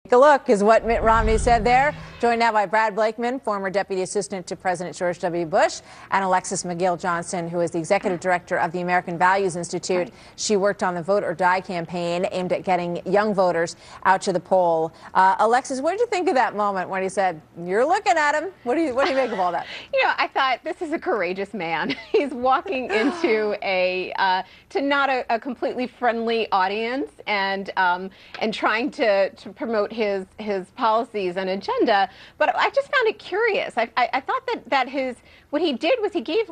Take a look is what Mitt Romney said there. Joined now by Brad Blakeman, former Deputy Assistant to President George W. Bush, and Alexis McGill Johnson, who is the Executive Director of the American Values Institute. She worked on the Vote or Die campaign aimed at getting young voters out to the poll. Alexis, what did you think of that moment when he said, "You're looking at him"? What do you make of all that? You know, I thought this is a courageous man. He's walking into to not a completely friendly audience and trying to promote his policies and agenda. But I just found it curious. I thought that what he did was he gave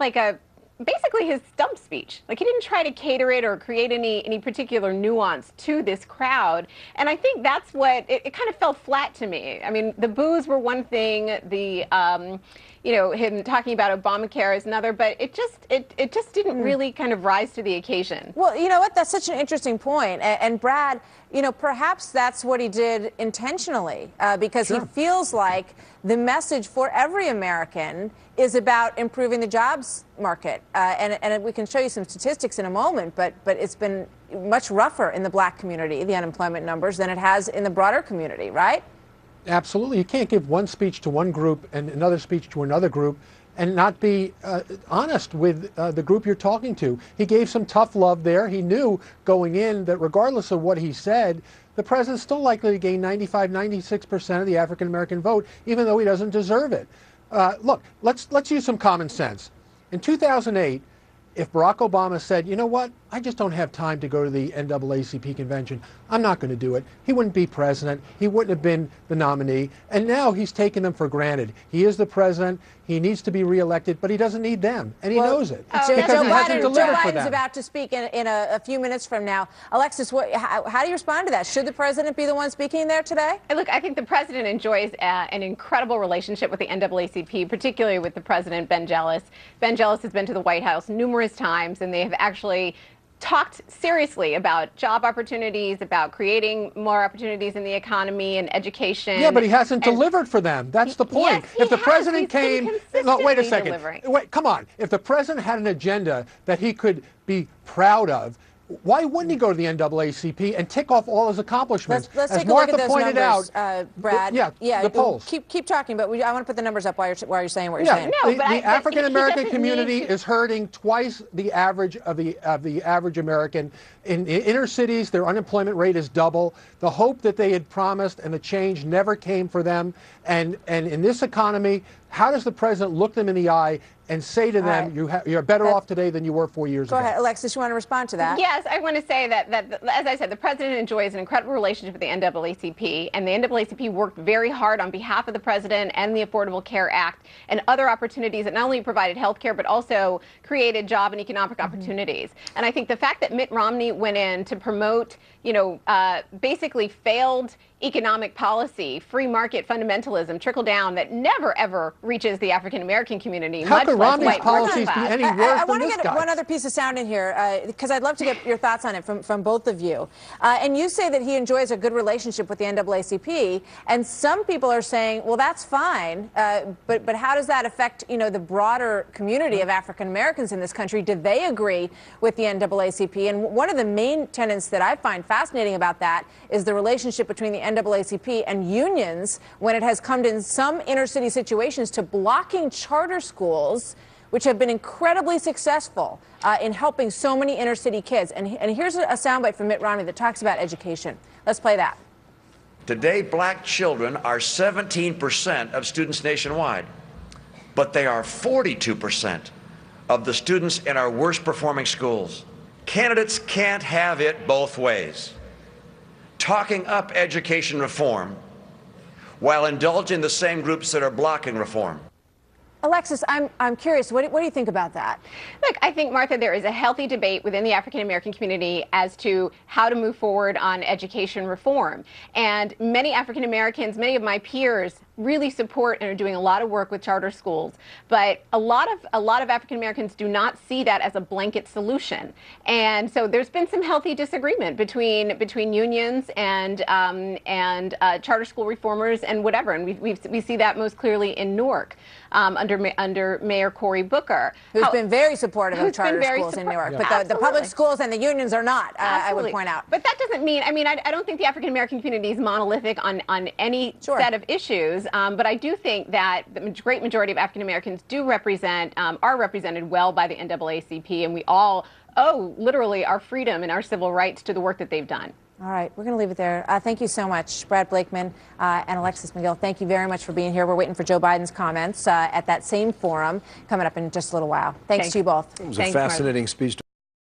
basically his stump speech. Like, he didn't try to cater it or create any particular nuance to this crowd. And I think that's what it kind of fell flat to me. I mean, the boos were one thing, him talking about Obamacare is another, but it just didn't really kind of rise to the occasion. Well, you know what? That's such an interesting point. And Brad, perhaps that's what he did intentionally, because he feels like the message for every American is about improving the jobs market. And we can show you some statistics in a moment, but it's been much rougher in the black community, the unemployment numbers, than it has in the broader community, right? Absolutely. You can't give one speech to one group and another speech to another group and not be honest with the group you're talking to. He gave some tough love there. He knew going in that regardless of what he said, the president's still likely to gain 95, 96% of the African-American vote, even though he doesn't deserve it. Look, let's use some common sense. In 2008, if Barack Obama said, you know what, I just don't have time to go to the NAACP convention, I'm not going to do it, he wouldn't be president, he wouldn't have been the nominee, and now he's taken them for granted. He is the president, he needs to be reelected, but he doesn't need them, and he knows it, because he hasn't delivered for them. Joe Biden's about to speak in a few minutes from now. Alexis, how do you respond to that? Should the president be the one speaking there today? Look, I think the president enjoys an incredible relationship with the NAACP, particularly with the president, Ben Jealous. Ben Jealous has been to the White House numerous times, and they have actually talked seriously about job opportunities, about creating more opportunities in the economy and education. Yeah, but he hasn't delivered for them. That's the point. Yes, if the president came, no, wait a second. Delivering. Wait, come on. If the president had an agenda that he could be proud of, why wouldn't he go to the NAACP and tick off all his accomplishments? Let's As take a look Martha at those pointed numbers, out, Brad. The polls. Keep talking, but I want to put the numbers up while you're saying what you're saying. No, the African American community is hurting twice the average of the average American. In inner cities, their unemployment rate is double. The hope that they had promised and the change never came for them. And in this economy, how does the president look them in the eye and say to them, you're better off today than you were 4 years ago? Go ahead, Alexis, you want to respond to that? Yes, I want to say that, as I said, the president enjoys an incredible relationship with the NAACP, and the NAACP worked very hard on behalf of the president and the Affordable Care Act and other opportunities that not only provided health care, but also created job and economic opportunities. And I think the fact that Mitt Romney went in to promote, basically failed economic policy, free market fundamentalism, trickle down, that never, ever reaches the African-American community. How could Romney's policies be any worse than this guy's? I want to get one other piece of sound in here, because I'd love to get your thoughts on it from both of you. And you say that he enjoys a good relationship with the NAACP, and some people are saying, well, that's fine, but how does that affect, the broader community of African-Americans in this country? Do they agree with the NAACP? And one of the main tenets that I find fascinating about that is the relationship between the NAACP and unions when it has come to, in some inner city situations, to blocking charter schools, which have been incredibly successful in helping so many inner city kids. And here's a soundbite from Mitt Romney that talks about education. Let's play that. Today, black children are 17% of students nationwide, but they are 42% of the students in our worst performing schools. Candidates can't have it both ways. Talking up education reform while indulging the same groups that are blocking reform. Alexis, I'm curious. What do you think about that? Look, I think, Martha, there is a healthy debate within the African-American community as to how to move forward on education reform. And many African-Americans, many of my peers, really support and are doing a lot of work with charter schools, but a lot of African Americans do not see that as a blanket solution, and so there's been some healthy disagreement between unions and charter school reformers and whatever, and we see that most clearly in Newark under Mayor Cory Booker, who's been very supportive of charter schools in Newark, but the public schools and the unions are not. I would point out. But that doesn't mean. I mean, I don't think the African American community is monolithic on any set of issues. But I do think that the great majority of African Americans are represented well by the NAACP, and we all owe literally our freedom and our civil rights to the work that they've done. All right, we're going to leave it there. Thank you so much, Brad Blakeman and Alexis McGill. Thank you very much for being here. We're waiting for Joe Biden's comments at that same forum coming up in just a little while. Thanks to you both. It was a fascinating speech.